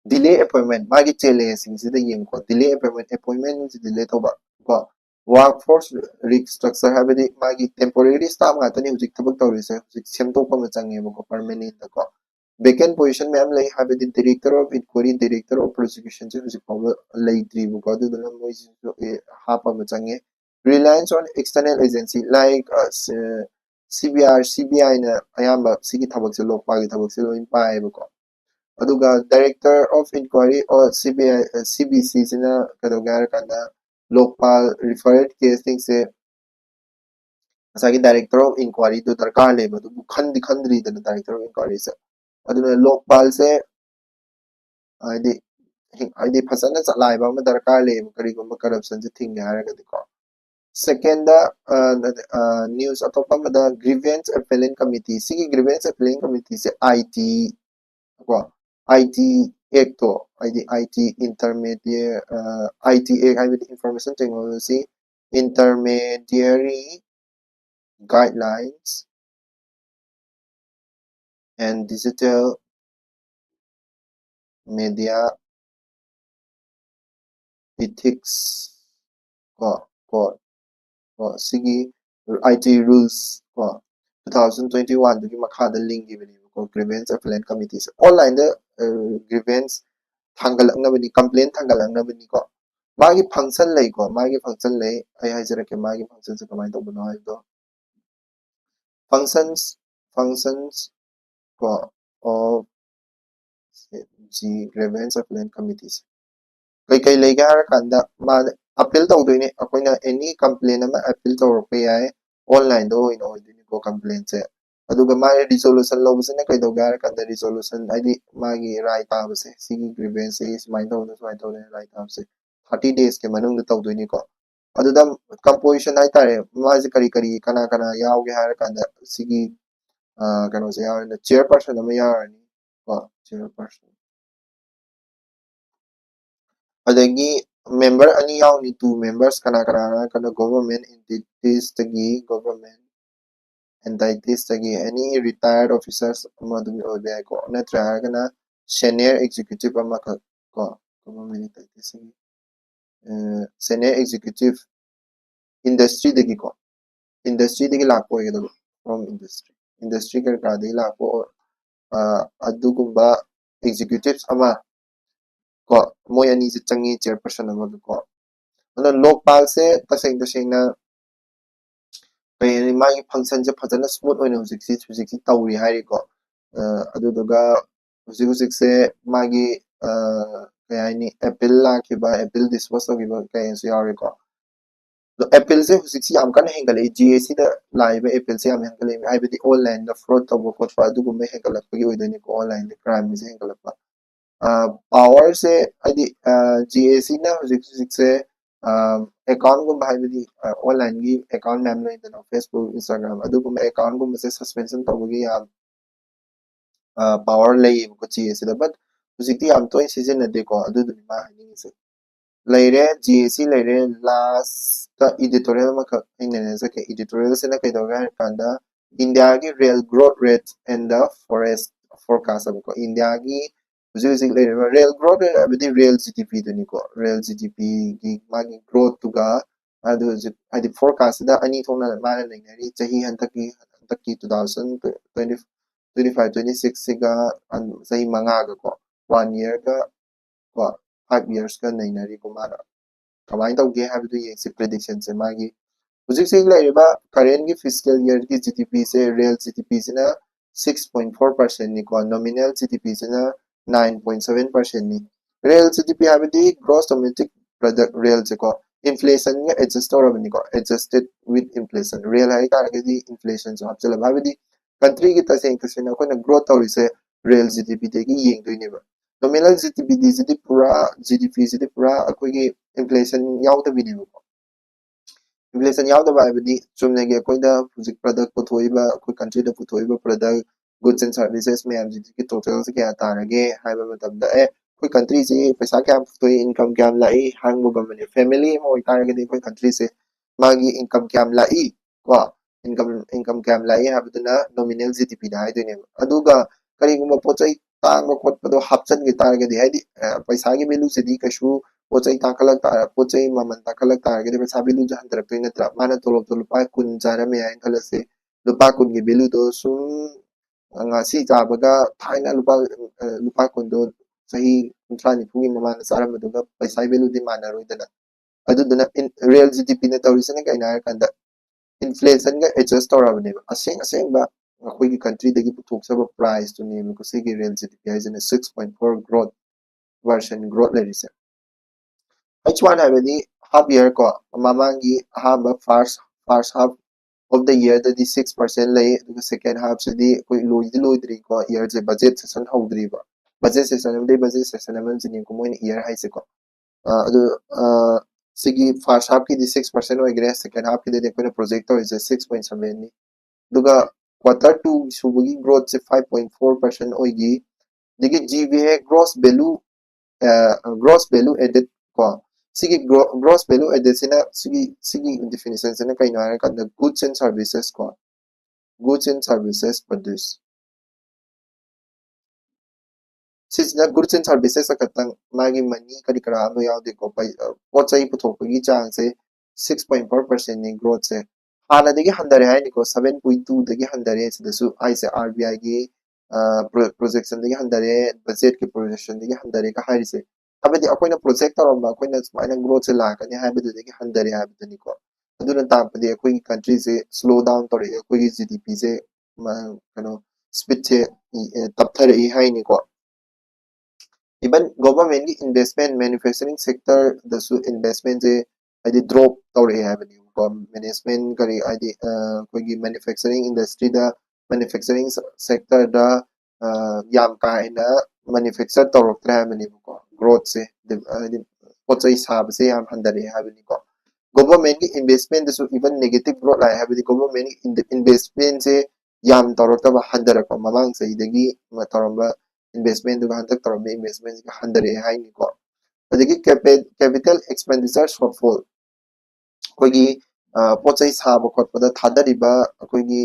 delay appointment magi challenge sing sida yeng ko delay appointment si delay to ba ko workforce restructure habidi magi temporary staff nga tani hujik thabak tawri se hujik semtok pa machange ko permanent ko vacant position ma'am lay habidi director of inquiry director of prosecution se hujik pa lay tri ko adu dala moi ha pa machange reliance on external agency like CBI na ayamba sigi thabak se lokpa gi thabak se loin pa ko aduga director of inquiry or CBC sina kadogar kada lokpal referred case thing se ꯉꯁꯥꯏꯒꯤ director of ꯏꯟꯀ꯭ꯋꯥꯏꯔꯤꯗꯣ ꯗꯔꯀꯥꯔ ꯂꯩꯕ ꯑꯗꯨꯕꯨ ꯈꯟꯗ꯭ꯔꯤꯗꯅ director of ꯏꯟꯀ꯭ꯋꯥꯏꯔꯤꯁꯦ ꯑꯗꯨꯅ ꯂꯣꯛꯄꯥꯜꯁꯦ ꯍꯥꯏꯗꯤ ꯐꯖꯅ ꯆꯂꯥꯏꯕ ꯑꯃ ꯗꯔꯀꯥꯔ ꯂꯩꯌꯦꯕ ꯀꯔꯤꯒꯨꯝꯕ ꯀꯔꯞꯁꯟꯁꯦ ꯊꯤꯡꯒꯦ ꯍꯥꯏꯔꯒꯗꯤꯀꯣ ꯁꯦꯀꯦꯟꯗ ꯅ꯭ꯌꯨꯁ ꯑꯇꯣꯞꯄ ꯑꯃꯗ ꯒ꯭ꯔꯤꯚꯦꯟꯁ ꯑꯦꯄꯦꯂꯦꯟ ꯀꯃꯤꯇꯤ ꯁꯤꯒꯤ ꯒ꯭ꯔꯤꯚꯦꯟꯁ ꯑꯦꯄꯦꯂꯦꯟ ꯀꯃꯤꯇꯤꯁꯦ IT ꯀꯣ IT ꯑꯦꯛꯇꯣ ꯍꯥꯏꯗꯤ IT ꯏꯟꯇꯔꯃꯦꯗꯤꯌꯦꯠ IT ꯑꯦꯛ ꯍꯥꯏꯕꯗꯤ information technology intermediary guidelines and digital media ethics ko sigi IT rules ko 2021 dagi makhada link gibani ko grievance appellate committees online da grievance thangalaknabani complaint thangalaknabani ko magi function lay ko magi function lay ai haijarake magi function se kamai tawbano haibdo functions ko of the grievance appellate committees kai lay ga kanda ma appeal tawdoine akoina any complaint ama appeal tawrpa yai online do ino oidini ko complaint se aduga ma resolution lobusena kai do ga kanda resolution haidi magi right tabase sigi grievance se smai tawne right tabase 30 days ke manung da tawdoine ko aduda composition hai tare maji kari kana yawge har kanda sigi kano se yaw chairperson ama yawani ko chairperson adagi member ani yawni two members kana government entities tagi government entities tagi any retired officers amadumi obe ko natra kana senior executive ama ko government entities tagi senior executive industry dagi lakpo yedo from industry ka dagi lakpo adugumba executives ama ko moy ani se changi chairperson ama ko ana lokpal se taseng na kay magi function se phajana smooth oina hujik tawri hari ko aduduga hujik se magi kay ani appeal lakiba appeal dispose ogiba kay se yari ko appeal se hujik yam kan hengale GAC da laiba appeal se yam hengale haibadi online da fraud tawbo khotpa adugumba hengalakpagi oidoni ko online da crime se hengalakpa power se haidi GAC na hujik se account gumba haibadi online gi account mem leidana Facebook Instagram adugumba account gumba se suspension tawbagi yam power lay ko GAC da but hujikti yam toy sizinade ko aduduni ma haini se laire GAC laire last ta editorial maka inene sake editorial se na kai doga kanda India gi real growth rate and the forest forecast ko India gi hujik laire real growth rate abadi real GDP duni ko real GDP gi magi growth tuga adu adi forecast da ani thona mana lainari chahi hantaki 2025-26 siga sahi manga ga ko 1 year ka ko 5 years ka nainari ko mara kamai tawge habdu yengsi prediction se magi hujik se laiba current gi fiscal year ki GDP se real GDP se na 6.4% ni ko nominal GDP se na 9.7% ni real GDP habdi gross domestic product real se ko inflation ga adjust torabani ko adjusted with inflation real hai targeti inflation so hapchala habdi country ki taseng tasena ko na growth tawrise real GDP de gi yengdoine ba nominal GDP di pura GDP di pura akogi inflation yaudabini ba inflation yaudaba habdi chumnege koida hujik product puthoiba akoi country da puthoiba product goods and services me am ki total se kya tarage haiba matamda koi country se paisa kya putoi income kya lai hangbo gamani family mo tarage koi country se magi income kya lai ko income kya lai habduna nominal GDP da haidone aduga kariguma pochai tangba khotpado hapchan gi tarage haidi paisa gi value se di kashu pochai takalak pochai maman takalak tarage paisa value ja handarak to inatra mana tolop lupa kun jara me ain khalase lupa kun gi value do sum ngasi jabaga thaina lupa kun do sahi kuntrani phugi mamana sara maduga paisa value di mana roidana aduduna real GDP na tawrisana kaina kanda inflation ga adjust torabane aseng ba akoigi country dagi puthokchaba price to name ko sigi real GDP haisana 6.4 growth version growth lerise H1 habadi half year ko mamangi haba first half of the year the 6% lay the second half se di koi loidri ko year je budget session hodri ba budget session am jini ko moin year hai se ko adu sigi first half ki di 6% oigre second half ki de ko projector is 6.7 ni duga quarter 2 subugi growth se 5.4% oigi digi GVA gross value added ko sigi gross value added sina sigi definition sina kaino ara kan goods and services ko goods and services produced sisna goods and services akatang magi money kadi kara no yaude ko pai pochai puthokpagi chang se 6.4% ni growth se hala degi handare hai ni ko 7.2 degi handare sidasu ai se RBI gi projection degi handare budget ki projection degi handare ka hai se abadi akoina project tarom akoina smaina growth se la kani hai badu degi handare hai badu ni ko aduna tapadi akoi country se slow down tori akoi GDP se kano speed se tapthare hai ni ko even government investment manufacturing sector the investment je adi drop tawre habani management kari adi koigi manufacturing industry da manufacturing sector da yam ka ina manufacture tawrok habani ko growth se pochai sab se yam handare habani ko government investment so even negative growth la habani government investment se yam tawrok ta handare ko mamang se idagi mataramba investment du hantak tarom investment ka handare hai ni ko adagi capital expenditure shortfall koigi pochai saba khotpada thadariba koigi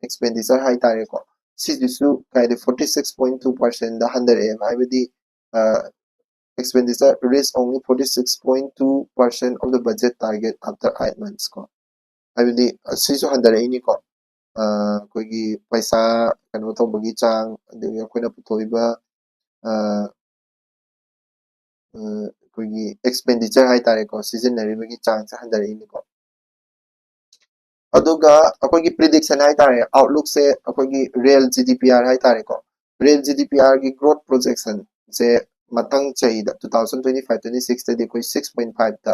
expenditure hai tare ko sidisu kaide 46.2% da handare hai badi expenditure reached only 46.2% of the budget target after 8 months ko badi sisu handare ni ko koigi paisa kanu tobagi chang adagi akoina puthoiba koigi expenditure hai tare ko seasonary bagi chance handare ni ko aduga akoigi prediction hai tare outlook se akoigi real GDPR hai tare ko real GDPR gi growth projection se matang chai da 2025-26 ta de koi 6.5 ta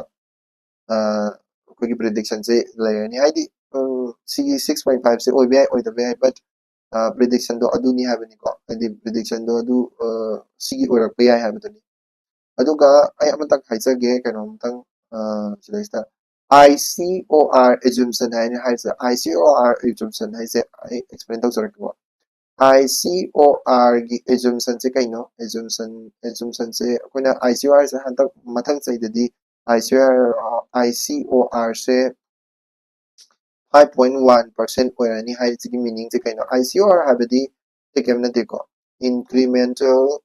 akoigi prediction se layani hai di si 6.5 se oi bai oi da bai but prediction do adu ni habani ko adi prediction do adu sigi orak bai hai habani aduga ay amatang haisage kanomtang silaista ICOR assumption hai se ICOR assumption hai se I explain tau sarak ko ICOR gi assumption se kaino assumption se koina ICOR se hantak mathang sai dadi ICOR se 5.1% oirani hai sigi meaning se kaino ICOR habadi tekem na deko incremental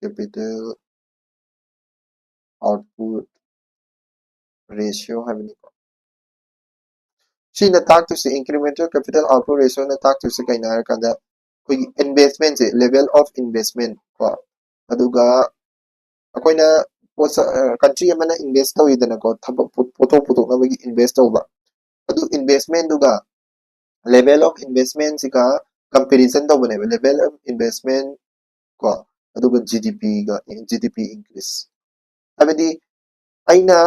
capital output ratio habani ko sina tak to se incremental capital output ratio na tak to se kaina har kada koi investment se level of investment ko aduga akoina country amana invest tawidana ko thaba pothok na bagi invest tawba adu investment duga level of investment sika comparison tawbane level of investment ko aduga GDP increase abadi aina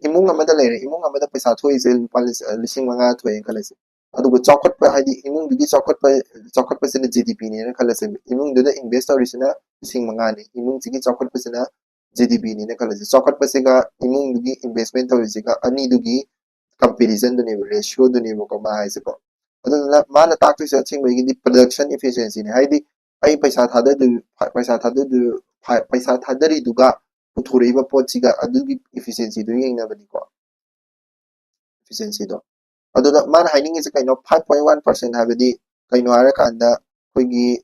imung amada lere imung amada paisa thoi se lising manga thoi khalase aduga chokot pa hadi imung digi chokot pa sene GDP ne na khalase imung duda invest orisina lising manga ne imung sigi chokot pa sena GDP ne na khalase chokot pa sega imung dugi investment orisika ani dugi comparison dune ratio dune ko ma hai se ko aduna mana tak tu se ching bagi di production efficiency ne haidi ai paisa thadari duga puthuriba pochiga adugi efficiency do yeng na bani ko efficiency do aduda man hiding is kaino 5.1% habadi kaino ara kanda koigi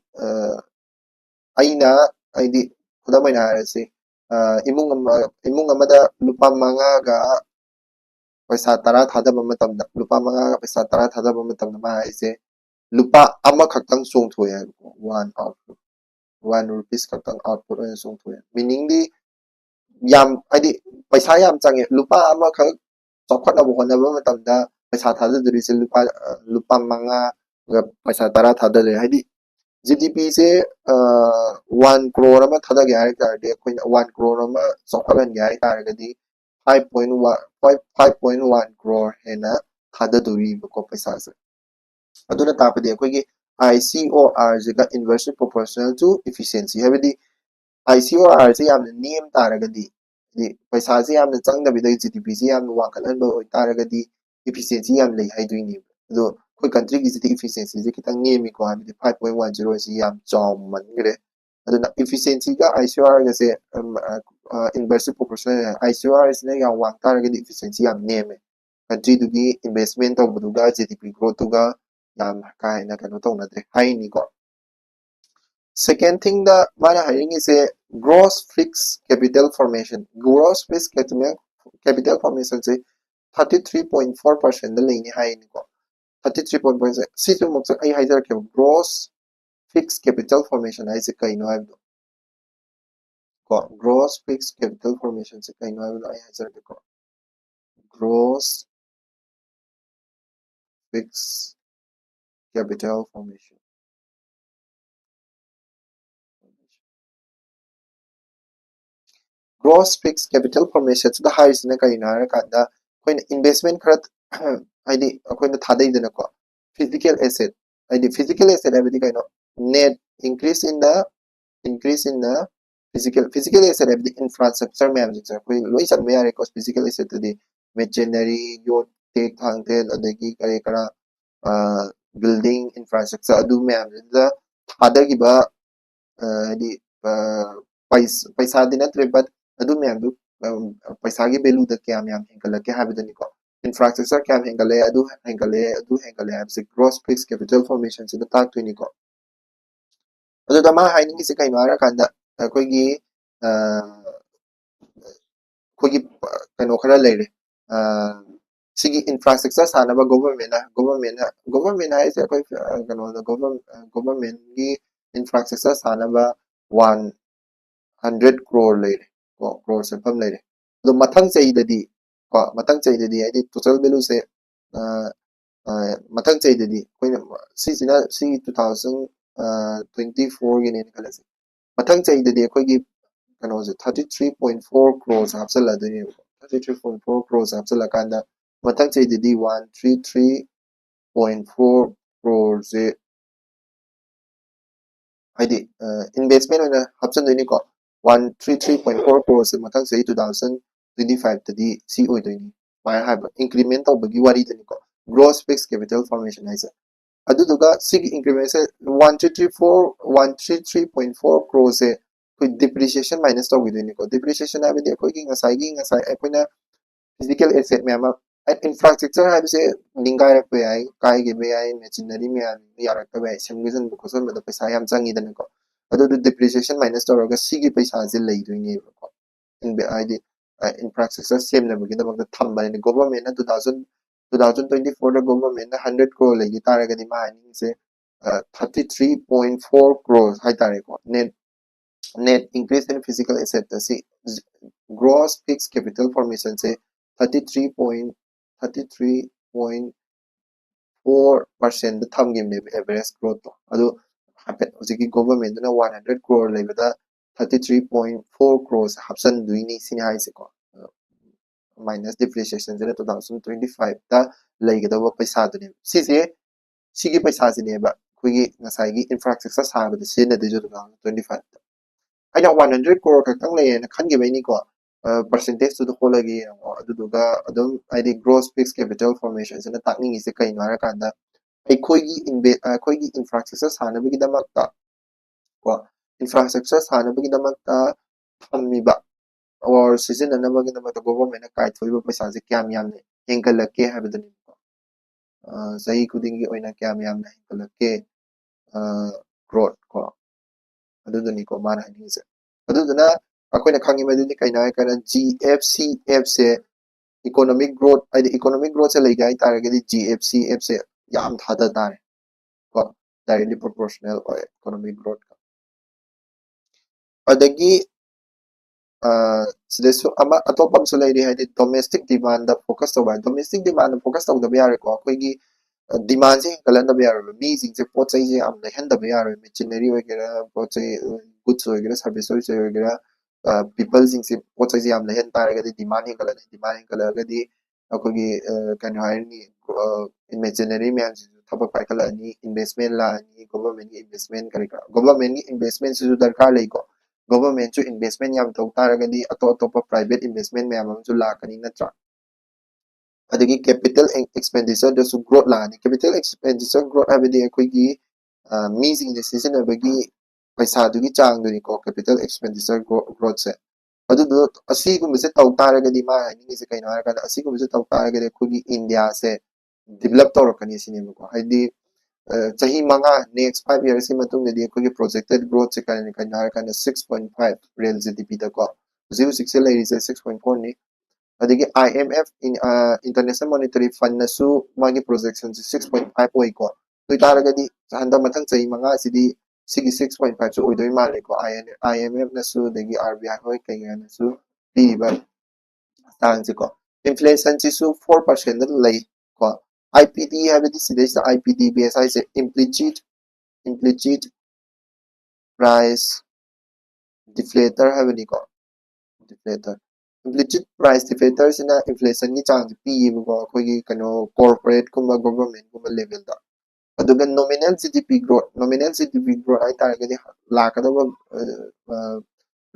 aina aidi kuda maina harase imung amada lupa manga ga paisa tara thadaba matamda lupa manga ga paisa tara thadaba matamda ma haise lupa ama khaktang song thoi hai 1 rupees khaktang output oina song thoi meaning di yam adi paisa yam change lupa ama khak chokhat abu honaba matamda paisa thadaduri se lupa manga ga paisa tara thadale haidi GDP se 1 crore ama thadage hai tarde koina 1 crore ama chokhalan gai targadi 5.1 crore hena thadaduri ko paisa se aduna tapadi akogi ICOR jiga inversely proportional to efficiency habidi ICOR se yamna name taragadi di paisa se yamna changdabida GDP se yamna wakalanba oi taragadi efficiency yam lei haiduini do koi country gi efficiency je kitang name ko habidi 5.10 se yam chaw mangre aduna efficiency ga ICOR ga se inversely proportional ICOR is na yam wang taragadi efficiency yam name country dugi investment tawbuduga GDP growth tuga yam kaina kano tawnadre haini ko second thing the mana hiring is a gross fixed capital formation gross fixed capital formation say 33.4% the lane haini ko 33.4% si tu mok ai haijar ke gross fixed capital formation ai se kaino ai ko gross fixed capital formation se kaino ai haijar ke ko gross fixed capital formation gross fixed capital formation the highest na kaina ra kanda koin investment kharat ID akoina thadai dena ko physical asset ID physical asset abidi kaino net increase in the physical asset abidi infrastructure ma'am jisa koi loi chat me yare ko physical asset di machinery yo take thang the adagi kare kara building infrastructure adu ma'am da thadagi ba ID paisa di natre but adu ma'am du paisa gi value da kya ma'am hengala ke habidani ko infrastructure kya hengale adu hengale habse gross fixed capital formation se ta to ni ko adu da ma haining se kai mara kanda koigi koigi kano khara leire sigi infrastructure sanaba government hai se koi kano government gi infrastructure sanaba 100 crore leire ko crore se pam leire do mathang chai dadi ko mathang chai dadi ai total value se mathang chai dadi koina si 2024 gi ne kala se mathang chai dadi koi gi kano se 33.4 crores hapsala dani 33.4 crores hapsala kanda mathang chai dadi 133.4 crores se haidi investment oina hapsan dani ko 133.4 crores se mathang chai 2025 tadi si oi dani mai haba increment tawbagi wari dani ko gross fixed capital formation haisa aduduga sig increment se 133.4 crores se koi depreciation minus tawidani ko depreciation abidi koi gi ngasai akoina physical asset me ama infrastructure habise ningai rakpe ai kai ge be ai machinery me yarak ka be semgizan ko son da paisa yam changi dan ko adu depreciation minus tawraga sigi paisa je lei doini ko in be ai infrastructure same na bagi da bag thamba ni government na 2024 da government na 100 crore lei taraga di ma ni se 33.4 crores hai tare ko net increase in physical asset see gross fixed capital formation say 33.4% the thumb game average growth to adu happen hojiki government na 100 crore lebada 33.4 crores hapsan duini sini haise ko minus depreciation jena 2025 ta leigadawa paisa dune sigi paisa sine ba kuigi ngasai gi infrastructure sabe de sine de 2025 aina 100 crore ka tang lei na khan gi bai ni ko percentage to the whole again aduduga adum ID gross fixed capital formation sina takning ise kai nara kanda aikoigi infrastructure sanabagi damakta ko infrastructure sanabagi damakta thamiba or season anabagi damakta government kai thoiba paisa je kyam yamne hengalake habadani ko sahi kudingi oina kyam yamne hengalake growth ko adudani ko mana ni se aduduna akoina khangi maduni kaina kana GFCF se economic growth economic growth se legai taragadi GFCF se yam thada tare ko directly proportional or economic growth adagi sidesu ama atopam su leiri hadi domestic demand da focus to ba domestic demand da focus to da yare ko akoigi demand se kalan da yare mi sing se pot sai se am da hen da yare machinery wagera pot sai goods wagera service wagera people singsi pochai yam lehen taragadi demand hingalagadi akogi kan hairni imaginary man thaba paikala ni investment la ni government investment kari government investment su darkar leiko government chu investment yam tau taragadi ato private investment me amam chu la kani natra adagi capital expenditure da su growth la ni capital expenditure growth abadi akogi mi sing de season abagi paisa dugi chang du ni ko capital expenditure growth se adudu asigumse tau taragadi ma ni se kaino haraka asigumse tau taragadi akogi India se develop tawrakani sini ko haidi chahi manga next 5 years ki matung de akogi projected growth se kan haraka 6.5 real GDP da ko 06 lai is 6.4 ni adigi IMF in International Monetary Fund na su magi projection 6.5 oi ko to taragadi handa matang chahi manga sidi sigi 6.5 so oidoi male ko IMF na su degi RBI hoi kaya na su diba tang ko inflation si su 4% da lai ko IPD habidi sidai sa IPD BSI se implicit price deflator habidi ko deflator implicit price deflator sina inflation ni chang pi ko khoi kano corporate kuma government kuma level da aduga nominal GDP growth ay taragadi lakadaba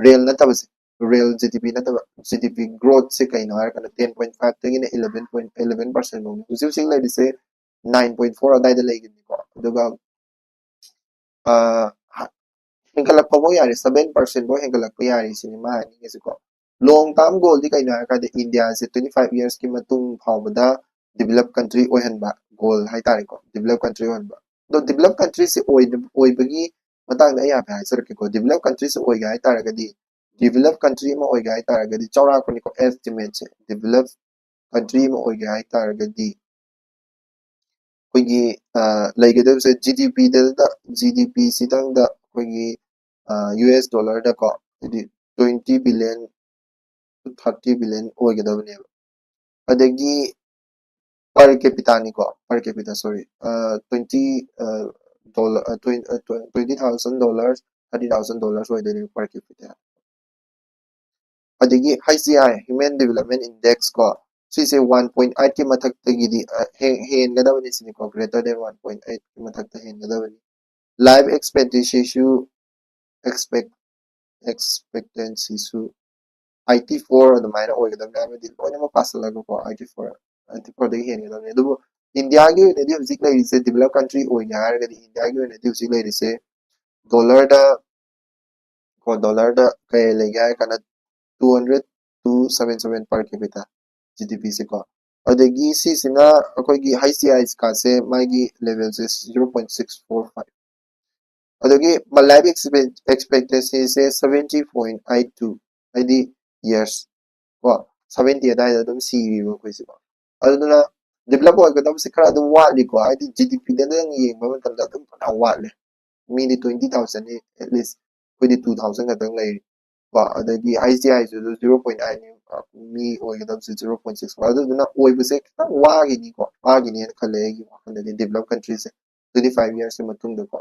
real na tabase real GDP na taba GDP growth se kaino har kana 10.5 tagina 11% mo usi sing lai se 9.4 adai da lai gini ko aduga hengkalak pa mo yari 7% mo hengkalak pa yari sinima ni kasi ko long term goal di kaino har kada India se 25 years ki matung phawbada developed country oihanba goal hai tare ko developed country oihanba do developed country se oibagi matang da ya ba sir ko developed country se oiga hai tare gadi developed country ma oiga hai tare gadi chaura ko ni ko estimate se developed country ma oiga hai tare gadi koigi laigado se GDP sidang da koigi US dollar da ko 20 billion to 30 billion oigado ne adagi per capita ni ko per capita sorry 20,000 dollars $30,000 oide ni per capita adagi HCI human development index ko sise 1.8 ki mathak tagidi hen gadawani sini ko greater than 1.8 ki mathak ta hen gadawani life expectancy su 84 adamai oigadawani amadi loina ma pasalaga ko 84 dagi hen gadawani adubu India gi ne hujik lai se developed country oina haragadi India gi ne hujik lai se dollar da kay lega kana 200 to 77 per capita GDP se ko adagi si sina akogi HCI ka se magi level se 0.645 adagi life expectancy se 70.82 adi years ko 70 adai da dum si ri ko se ko aduna develop oigadam se kara dum wali ko adi GDP da dang yeng ba matam da dum na wali mini 20,000 ni at least kodi 2,000 ka dang lai ba adagi ICI su 0.9 mi oigadam se 0.6 aduna oibase kitang wagi ni ko wagi ni khale gi wakanda ni developed countries 25 years se matung da ko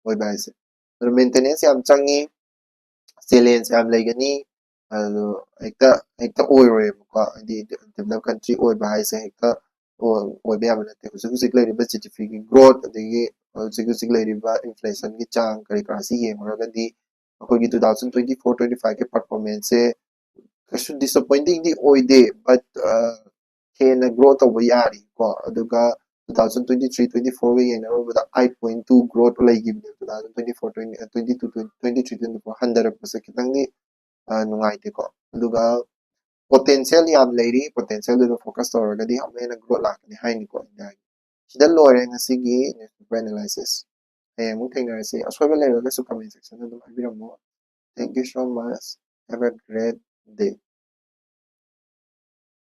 oiba se maintenance yam changi salience yam laigani ado hekta oiroi ko adi developed country oiba se hekta oiba yam na te husik lai ba GDP gi growth adagi husik lai ba inflation gi chang kari kasi yemragadi akogi 2024-25 ke performance se kasu disappointing di oide but hena growth over yari ko aduga 2023-24 ga yena robada 8.2 growth lai gibne 2024-22-23-24 100% kitang ni nungai te ko aduga potential yam lairi potential do focus tawragadi hamena growth lakani haini ko indai sida lore ngasigi newspaper analysis mu thainarase aswaba lairaga su comment section da dum habiramo thank you so much have a great day